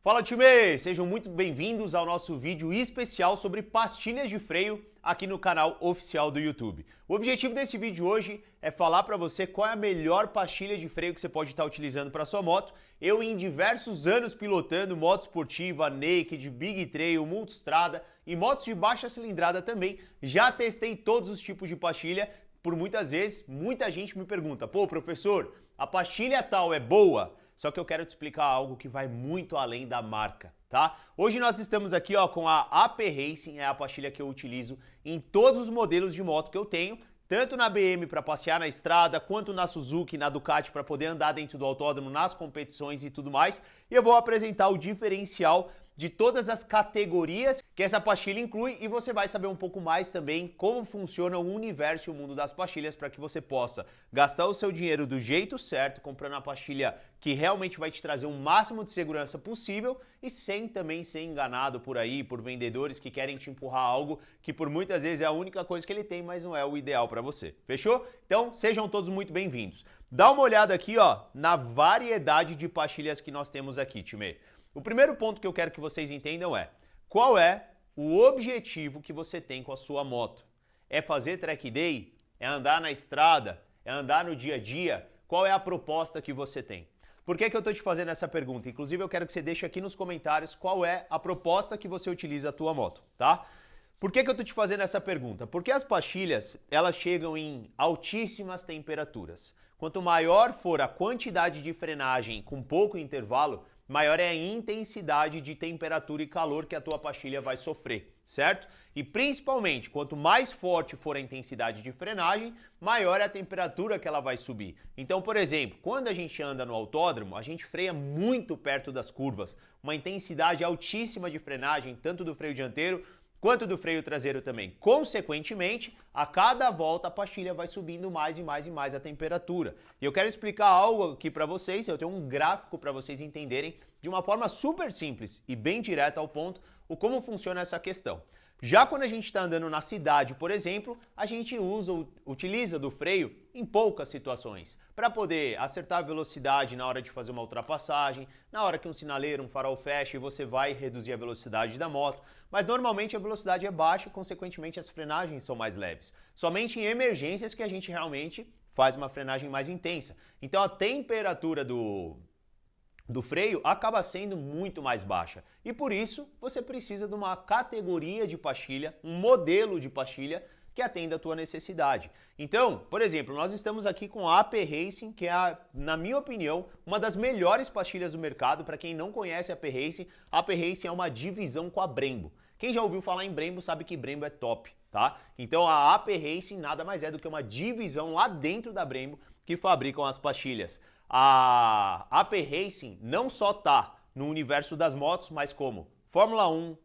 Fala, time! Sejam muito bem-vindos ao nosso vídeo especial sobre pastilhas de freio aqui no canal oficial do YouTube. O objetivo desse vídeo hoje é falar para você qual é a melhor pastilha de freio que você pode estar utilizando para sua moto. Eu, em diversos anos pilotando moto esportiva, naked, big trail, multistrada e motos de baixa cilindrada também, já testei todos os tipos de pastilha. Por muitas vezes, muita gente me pergunta: pô, professor, a pastilha tal é boa? Só que eu quero te explicar algo que vai muito além da marca, tá? Hoje nós estamos aqui com a AP Racing, é a pastilha que eu utilizo em todos os modelos de moto que eu tenho, tanto na BM para passear na estrada, quanto na Suzuki, na Ducati para poder andar dentro do autódromo, nas competições e tudo mais. E eu vou apresentar o diferencial de todas as categorias que essa pastilha inclui e você vai saber um pouco mais também como funciona o universo e o mundo das pastilhas para que você possa gastar o seu dinheiro do jeito certo, comprando a pastilha que realmente vai te trazer o máximo de segurança possível e sem também ser enganado por aí, por vendedores que querem te empurrar algo que por muitas vezes é a única coisa que ele tem, mas não é o ideal para você. Fechou? Então sejam todos muito bem-vindos. Dá uma olhada aqui na variedade de pastilhas que nós temos aqui, time. O primeiro ponto que eu quero que vocês entendam é: qual é o objetivo que você tem com a sua moto? É fazer track day? É andar na estrada? É andar no dia a dia? Qual é a proposta que você tem? Por que eu estou te fazendo essa pergunta? Inclusive eu quero que você deixe aqui nos comentários qual é a proposta que você utiliza a tua moto, tá? Por que eu estou te fazendo essa pergunta? Porque as pastilhas, elas chegam em altíssimas temperaturas. Quanto maior for a quantidade de frenagem com pouco intervalo, maior é a intensidade de temperatura e calor que a tua pastilha vai sofrer, certo? E principalmente, quanto mais forte for a intensidade de frenagem, maior é a temperatura que ela vai subir. Então, por exemplo, quando a gente anda no autódromo, a gente freia muito perto das curvas, uma intensidade altíssima de frenagem, tanto do freio dianteiro quanto do freio traseiro também. Consequentemente, a cada volta a pastilha vai subindo mais e mais e mais a temperatura. E eu quero explicar algo aqui para vocês, eu tenho um gráfico para vocês entenderem de uma forma super simples e bem direta ao ponto o como funciona essa questão. Já quando a gente está andando na cidade, por exemplo, a gente utiliza do freio em poucas situações, para poder acertar a velocidade na hora de fazer uma ultrapassagem, na hora que um sinaleiro, um farol fecha e você vai reduzir a velocidade da moto, mas normalmente a velocidade é baixa e consequentemente as frenagens são mais leves. Somente em emergências que a gente realmente faz uma frenagem mais intensa. Então a temperatura do freio acaba sendo muito mais baixa. E por isso, você precisa de uma categoria de pastilha, um modelo de pastilha que atenda a tua necessidade. Então, por exemplo, nós estamos aqui com a AP Racing, que é, na minha opinião, uma das melhores pastilhas do mercado. Para quem não conhece a AP Racing é uma divisão com a Brembo. Quem já ouviu falar em Brembo sabe que Brembo é top, tá? Então a AP Racing nada mais é do que uma divisão lá dentro da Brembo que fabricam as pastilhas. A AP Racing não só tá no universo das motos, mas como Fórmula 1,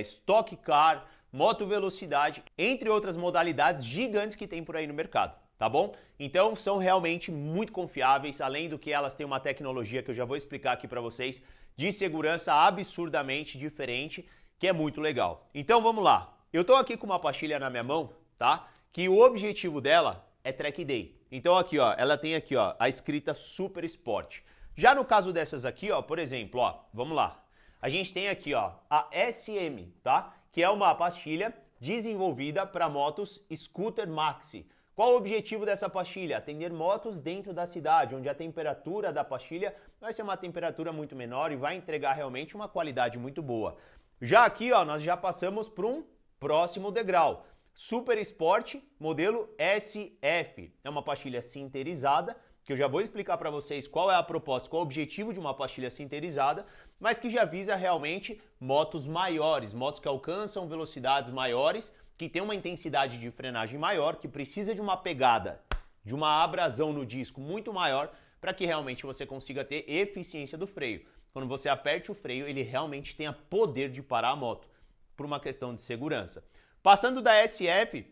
Stock Car, moto velocidade, entre outras modalidades gigantes que tem por aí no mercado, tá bom? Então são realmente muito confiáveis, além do que elas têm uma tecnologia que eu já vou explicar aqui para vocês, de segurança absurdamente diferente, que é muito legal. Então vamos lá, eu tô aqui com uma pastilha na minha mão, tá? Que o objetivo dela é track day. Então aqui, ela tem aqui, a escrita Super Sport. Já no caso dessas aqui, por exemplo, vamos lá. A gente tem aqui, a SM, tá? Que é uma pastilha desenvolvida para motos Scooter Maxi. Qual o objetivo dessa pastilha? Atender motos dentro da cidade, onde a temperatura da pastilha vai ser uma temperatura muito menor e vai entregar realmente uma qualidade muito boa. Já aqui, nós já passamos para um próximo degrau. Super Sport, modelo SF. É uma pastilha sinterizada, que eu já vou explicar para vocês qual é a proposta, qual é o objetivo de uma pastilha sinterizada, mas que já visa realmente motos maiores, motos que alcançam velocidades maiores, que tem uma intensidade de frenagem maior, que precisa de uma pegada, de uma abrasão no disco muito maior, para que realmente você consiga ter eficiência do freio. Quando você aperte o freio, ele realmente tenha poder de parar a moto, por uma questão de segurança. Passando da SF,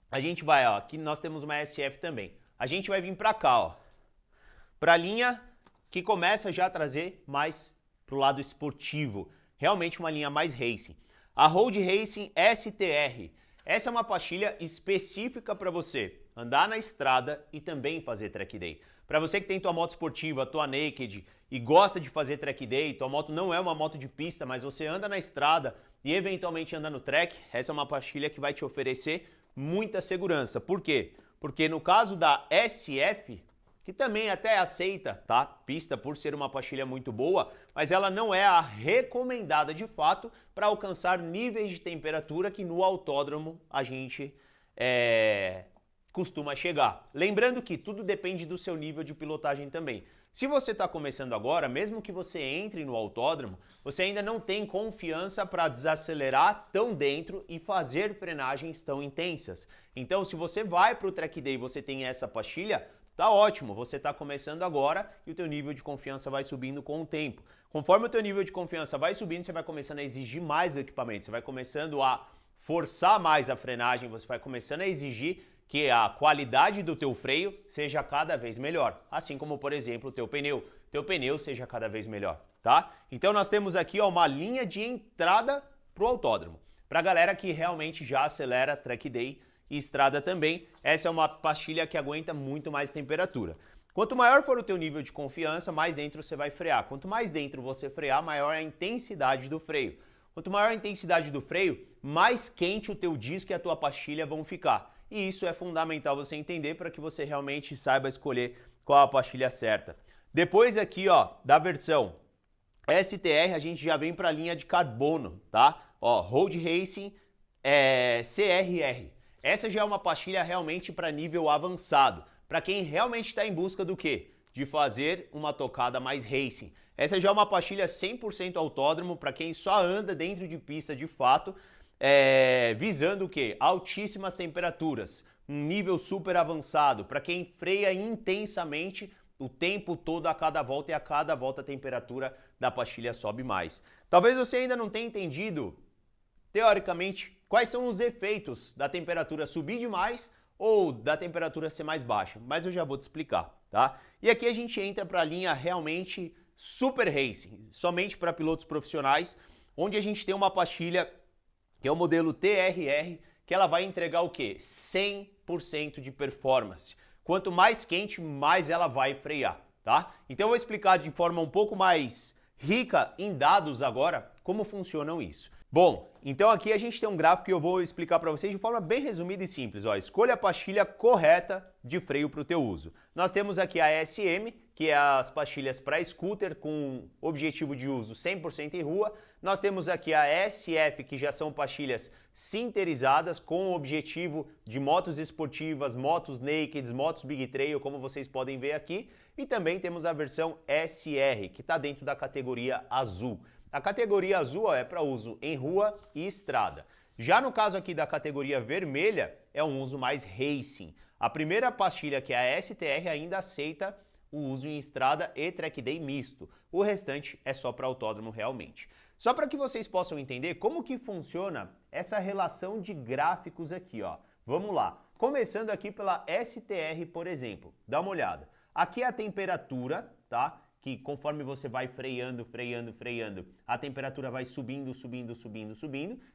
a gente vai, aqui nós temos uma SF também. A gente vai vir para cá, para a linha que começa já a trazer mais para o lado esportivo. Realmente uma linha mais racing. A Road Racing STR. Essa é uma pastilha específica para você andar na estrada e também fazer track day. Para você que tem tua moto esportiva, tua naked e gosta de fazer track day, tua moto não é uma moto de pista, mas você anda na estrada e eventualmente anda no track, essa é uma pastilha que vai te oferecer muita segurança. Por quê? Porque no caso da SF, que também até aceita, tá? Pista por ser uma pastilha muito boa, mas ela não é a recomendada de fato para alcançar níveis de temperatura que no autódromo a gente costuma chegar. Lembrando que tudo depende do seu nível de pilotagem também. Se você está começando agora, mesmo que você entre no autódromo, você ainda não tem confiança para desacelerar tão dentro e fazer frenagens tão intensas. Então, se você vai para o track day e você tem essa pastilha, tá ótimo, você está começando agora e o teu nível de confiança vai subindo com o tempo. Conforme o teu nível de confiança vai subindo, você vai começando a exigir mais do equipamento, você vai começando a forçar mais a frenagem, você vai começando a exigir que a qualidade do teu freio seja cada vez melhor, assim como, por exemplo, o teu pneu seja cada vez melhor, tá? Então nós temos aqui uma linha de entrada pro autódromo, pra galera que realmente já acelera track day e estrada também. Essa é uma pastilha que aguenta muito mais temperatura. Quanto maior for o teu nível de confiança, mais dentro você vai frear. Quanto mais dentro você frear, maior é a intensidade do freio. Quanto maior a intensidade do freio, mais quente o teu disco e a tua pastilha vão ficar. E isso é fundamental você entender para que você realmente saiba escolher qual a pastilha certa. Depois aqui, ó, da versão STR, a gente já vem para a linha de carbono, tá? Ó, Road Racing CRR. Essa já é uma pastilha realmente para nível avançado, para quem realmente está em busca do quê? De fazer uma tocada mais racing. Essa já é uma pastilha 100% autódromo, para quem só anda dentro de pista de fato, visando o quê? Altíssimas temperaturas, um nível super avançado, para quem freia intensamente o tempo todo a cada volta e a cada volta a temperatura da pastilha sobe mais. Talvez você ainda não tenha entendido, teoricamente, quais são os efeitos da temperatura subir demais ou da temperatura ser mais baixa, mas eu já vou te explicar, tá? E aqui a gente entra para a linha realmente Super Racing, somente para pilotos profissionais, onde a gente tem uma pastilha que é o modelo TRR, que ela vai entregar o quê? 100% de performance. Quanto mais quente, mais ela vai frear, tá? Então eu vou explicar de forma um pouco mais rica em dados agora como funcionam isso. Bom, então aqui a gente tem um gráfico que eu vou explicar para vocês de forma bem resumida e simples. Ó, escolha a pastilha correta de freio para o teu uso. Nós temos aqui a SM, que é as pastilhas para scooter com objetivo de uso 100% em rua. Nós temos aqui a SF, que já são pastilhas sinterizadas com o objetivo de motos esportivas, motos nakeds, motos big trail, como vocês podem ver aqui. E também temos a versão SR, que está dentro da categoria azul. A categoria azul é para uso em rua e estrada. Já no caso aqui da categoria vermelha, é um uso mais racing. A primeira pastilha, que é a STR, ainda aceita o uso em estrada e track day misto. O restante é só para autódromo realmente. Só para que vocês possam entender como que funciona essa relação de gráficos aqui, ó. Vamos lá. Começando aqui pela STR, por exemplo. Dá uma olhada. Aqui é a temperatura, tá? Que conforme você vai freando, a temperatura vai subindo.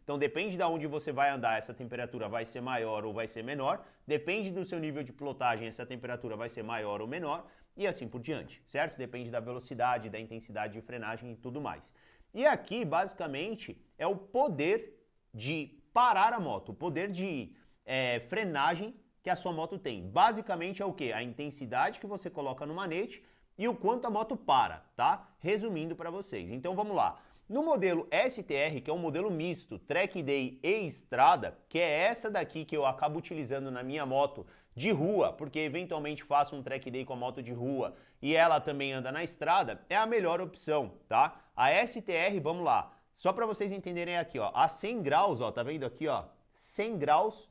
Então depende de onde você vai andar, essa temperatura vai ser maior ou vai ser menor. Depende do seu nível de pilotagem, essa temperatura vai ser maior ou menor. E assim por diante, certo? Depende da velocidade, da intensidade de frenagem e tudo mais. E aqui, basicamente, é o poder de parar a moto, o poder de frenagem que a sua moto tem. Basicamente é o quê? A intensidade que você coloca no manete e o quanto a moto para, tá? Resumindo para vocês. Então vamos lá. No modelo STR, que é um modelo misto, track day e estrada, que é essa daqui que eu acabo utilizando na minha moto de rua, porque eventualmente faço um track day com a moto de rua e ela também anda na estrada, é a melhor opção, tá? A STR, vamos lá, só para vocês entenderem aqui, ó, a 100 graus, ó, tá vendo aqui, ó, 100 graus,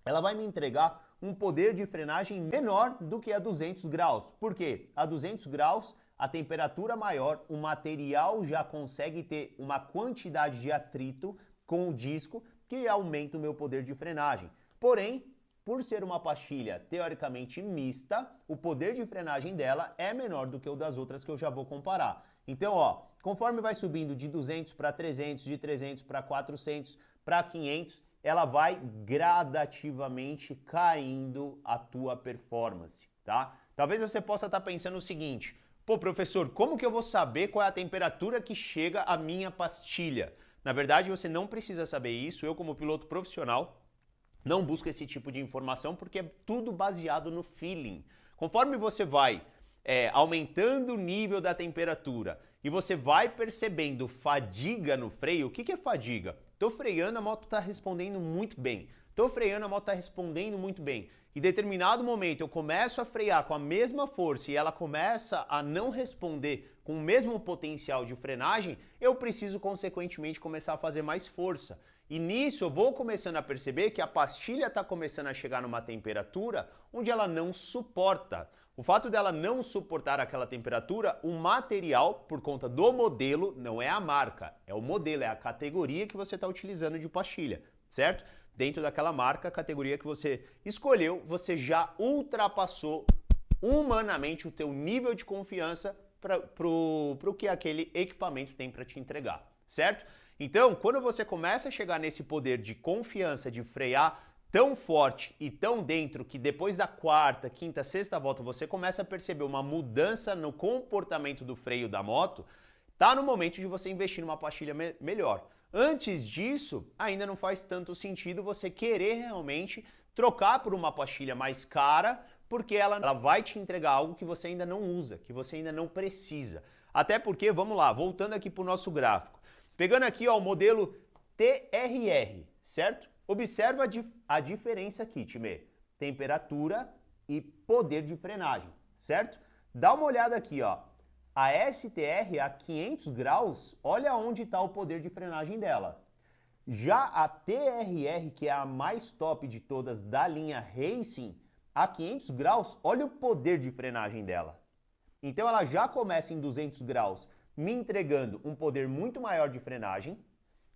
ela vai me entregar um poder de frenagem menor do que a 200 graus. Por quê? A 200 graus, a temperatura maior, o material já consegue ter uma quantidade de atrito com o disco que aumenta o meu poder de frenagem. Porém, por ser uma pastilha teoricamente mista, o poder de frenagem dela é menor do que o das outras que eu já vou comparar. Então, ó, conforme vai subindo de 200 para 300, de 300 para 400, para 500, ela vai gradativamente caindo a tua performance, tá? Talvez você possa estar pensando o seguinte: pô, professor, como que eu vou saber qual é a temperatura que chega a minha pastilha? Na verdade, você não precisa saber isso. Eu, como piloto profissional, não busco esse tipo de informação porque é tudo baseado no feeling. Conforme você vai aumentando o nível da temperatura e você vai percebendo fadiga no freio, o que é fadiga? Estou freando, a moto está respondendo muito bem. Estou freando, a moto está respondendo muito bem. Em determinado momento eu começo a frear com a mesma força e ela começa a não responder com o mesmo potencial de frenagem, eu preciso consequentemente começar a fazer mais força. E nisso eu vou começando a perceber que a pastilha está começando a chegar numa temperatura onde ela não suporta. O fato dela não suportar aquela temperatura, o material, por conta do modelo, não é a marca, é o modelo, é a categoria que você está utilizando de pastilha, certo? Dentro daquela marca, a categoria que você escolheu, você já ultrapassou humanamente o teu nível de confiança para o que aquele equipamento tem para te entregar, certo? Então, quando você começa a chegar nesse poder de confiança, de frear tão forte e tão dentro que depois da quarta, quinta, sexta volta você começa a perceber uma mudança no comportamento do freio da moto, tá no momento de você investir numa pastilha melhor. Antes disso, ainda não faz tanto sentido você querer realmente trocar por uma pastilha mais cara, porque ela vai te entregar algo que você ainda não usa, que você ainda não precisa. Até porque, vamos lá, voltando aqui para o nosso gráfico. Pegando aqui ó, o modelo TRR, certo? Observa a diferença aqui, time. Temperatura e poder de frenagem, certo? Dá uma olhada aqui, ó. A STR a 500 graus, olha onde está o poder de frenagem dela. Já a TRR, que é a mais top de todas da linha Racing, a 500 graus, olha o poder de frenagem dela. Então ela já começa em 200 graus, me entregando um poder muito maior de frenagem.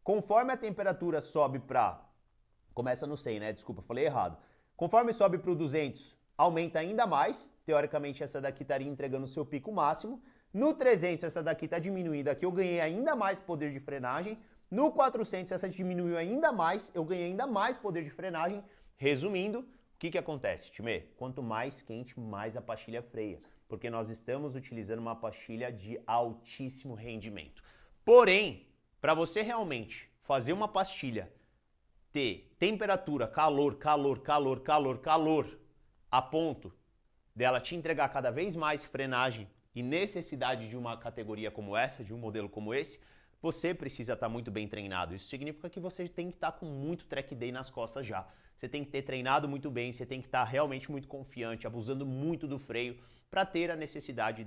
Conforme a temperatura sobe para... Começa no 100, né? Desculpa, falei errado. Conforme sobe para o 200, aumenta ainda mais. Teoricamente, essa daqui estaria entregando o seu pico máximo. No 300, essa daqui está diminuindo. Aqui eu ganhei ainda mais poder de frenagem. No 400, essa diminuiu ainda mais. Eu ganhei ainda mais poder de frenagem. Resumindo, o que acontece, time? Quanto mais quente, mais a pastilha freia. Porque nós estamos utilizando uma pastilha de altíssimo rendimento. Porém, para você realmente fazer uma pastilha ter temperatura, calor, a ponto dela te entregar cada vez mais frenagem e necessidade de uma categoria como essa, de um modelo como esse, você precisa estar muito bem treinado. Isso significa que você tem que estar com muito track day nas costas já. Você tem que ter treinado muito bem, você tem que estar realmente muito confiante, abusando muito do freio para ter a necessidade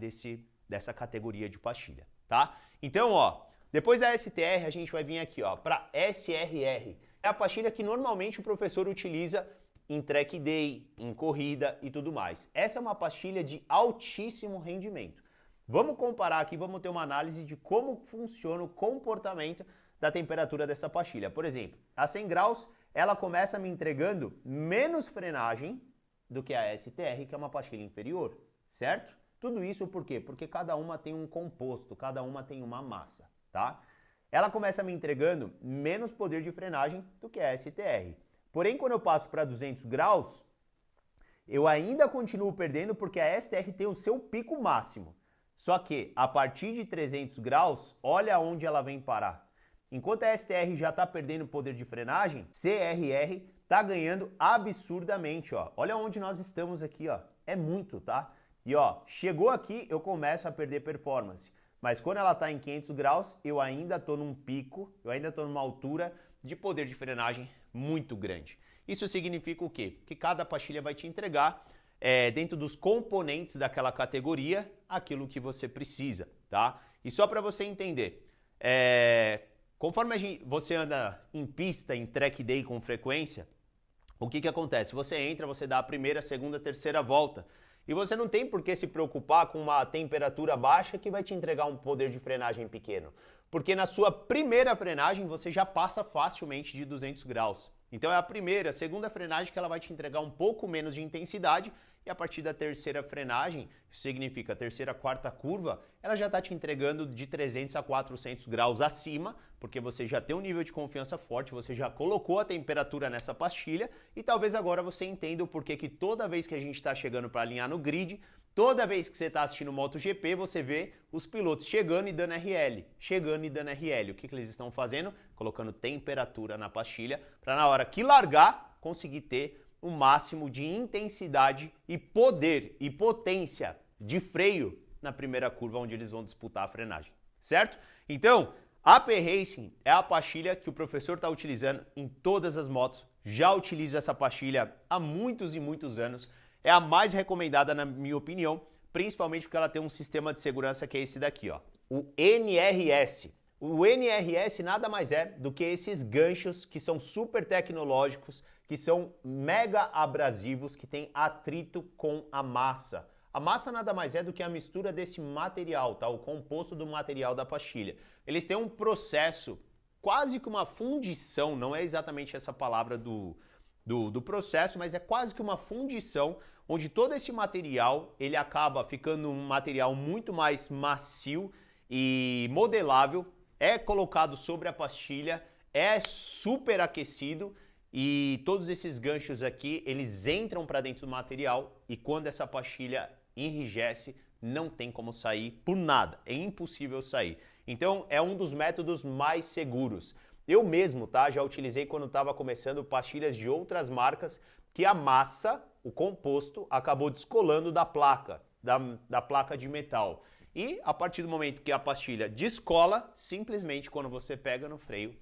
dessa categoria de pastilha, tá? Então, ó, depois da STR a gente vai vir aqui, ó, para SRR. É a pastilha que normalmente o professor utiliza em track day, em corrida e tudo mais. Essa é uma pastilha de altíssimo rendimento. Vamos comparar aqui, vamos ter uma análise de como funciona o comportamento da temperatura dessa pastilha. Por exemplo, a 100 graus, ela começa me entregando menos frenagem do que a STR, que é uma pastilha inferior, certo? Tudo isso por quê? Porque cada uma tem um composto, cada uma tem uma massa, tá? Ela começa me entregando menos poder de frenagem do que a STR. Porém, quando eu passo para 200 graus, eu ainda continuo perdendo porque a STR tem o seu pico máximo. Só que, a partir de 300 graus, olha onde ela vem parar. Enquanto a STR já está perdendo poder de frenagem, CRR está ganhando absurdamente, ó. Olha onde nós estamos aqui, ó. É muito, tá? E ó, chegou aqui, eu começo a perder performance. Mas quando ela está em 500 graus, eu ainda estou num pico, eu ainda estou numa altura de poder de frenagem muito grande. Isso significa o quê? Que cada pastilha vai te entregar, dentro dos componentes daquela categoria, aquilo que você precisa, tá? E só para você entender, conforme você anda em pista, em track day com frequência, o que acontece? Você entra, você dá a primeira, segunda, terceira volta, e você não tem por que se preocupar com uma temperatura baixa que vai te entregar um poder de frenagem pequeno. Porque na sua primeira frenagem você já passa facilmente de 200 graus. Então é a primeira, a segunda frenagem que ela vai te entregar um pouco menos de intensidade e a partir da terceira frenagem, isso significa a terceira, quarta curva, ela já está te entregando de 300 a 400 graus acima, porque você já tem um nível de confiança forte, você já colocou a temperatura nessa pastilha e talvez agora você entenda o porquê que toda vez que a gente está chegando para alinhar no grid, Toda vez que você está assistindo o MotoGP, você vê os pilotos chegando e dando RL, chegando e dando RL. O que eles estão fazendo? Colocando temperatura na pastilha para na hora que largar, conseguir ter o máximo de intensidade e poder e potência de freio na primeira curva onde eles vão disputar a frenagem, certo? Então, a AP Racing é a pastilha que o professor está utilizando em todas as motos. Já utilizo essa pastilha há muitos e muitos anos. É a mais recomendada na minha opinião, principalmente porque ela tem um sistema de segurança que é esse daqui, ó, o NRS. O NRS nada mais é do que esses ganchos que são super tecnológicos, que são mega abrasivos, que têm atrito com a massa. A massa nada mais é do que a mistura desse material, tá? O composto do material da pastilha. Eles têm um processo, quase que uma fundição, não é exatamente essa palavra do processo, mas é quase que uma fundição, onde todo esse material, ele acaba ficando um material muito mais macio e modelável, é colocado sobre a pastilha, é super aquecido e todos esses ganchos aqui, eles entram para dentro do material e quando essa pastilha enrijece, não tem como sair por nada, é impossível sair. Então é um dos métodos mais seguros. Eu mesmo, tá, já utilizei quando estava começando pastilhas de outras marcas que a massa, o composto, acabou descolando da placa, da placa de metal. E a partir do momento que a pastilha descola, simplesmente quando você pega no freio,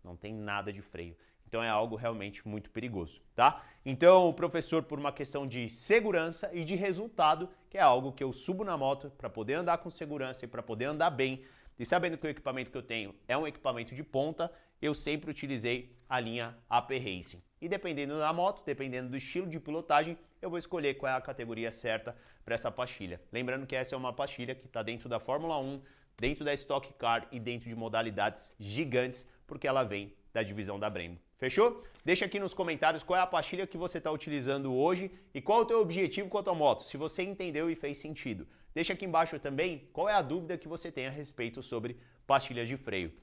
não tem nada de freio. Então é algo realmente muito perigoso, tá? Então o professor, por uma questão de segurança e de resultado, que é algo que eu subo na moto para poder andar com segurança e para poder andar bem, e sabendo que o equipamento que eu tenho é um equipamento de ponta, eu sempre utilizei a linha AP Racing. E dependendo da moto, dependendo do estilo de pilotagem, eu vou escolher qual é a categoria certa para essa pastilha. Lembrando que essa é uma pastilha que está dentro da Fórmula 1, dentro da Stock Car e dentro de modalidades gigantes, porque ela vem da divisão da Brembo. Fechou? Deixa aqui nos comentários qual é a pastilha que você está utilizando hoje e qual é o teu objetivo quanto à moto, se você entendeu e fez sentido. Deixa aqui embaixo também qual é a dúvida que você tem a respeito sobre pastilhas de freio.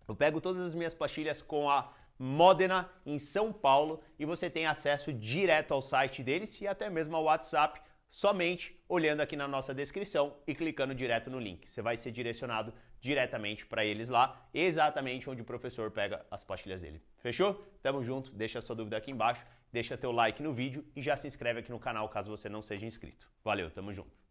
Eu pego todas as minhas pastilhas com a Modena em São Paulo e você tem acesso direto ao site deles e até mesmo ao WhatsApp, somente olhando aqui na nossa descrição e clicando direto no link. Você vai ser direcionado diretamente para eles lá, exatamente onde o professor pega as pastilhas dele. Fechou? Tamo junto, deixa a sua dúvida aqui embaixo, deixa teu like no vídeo e já se inscreve aqui no canal caso você não seja inscrito. Valeu, tamo junto!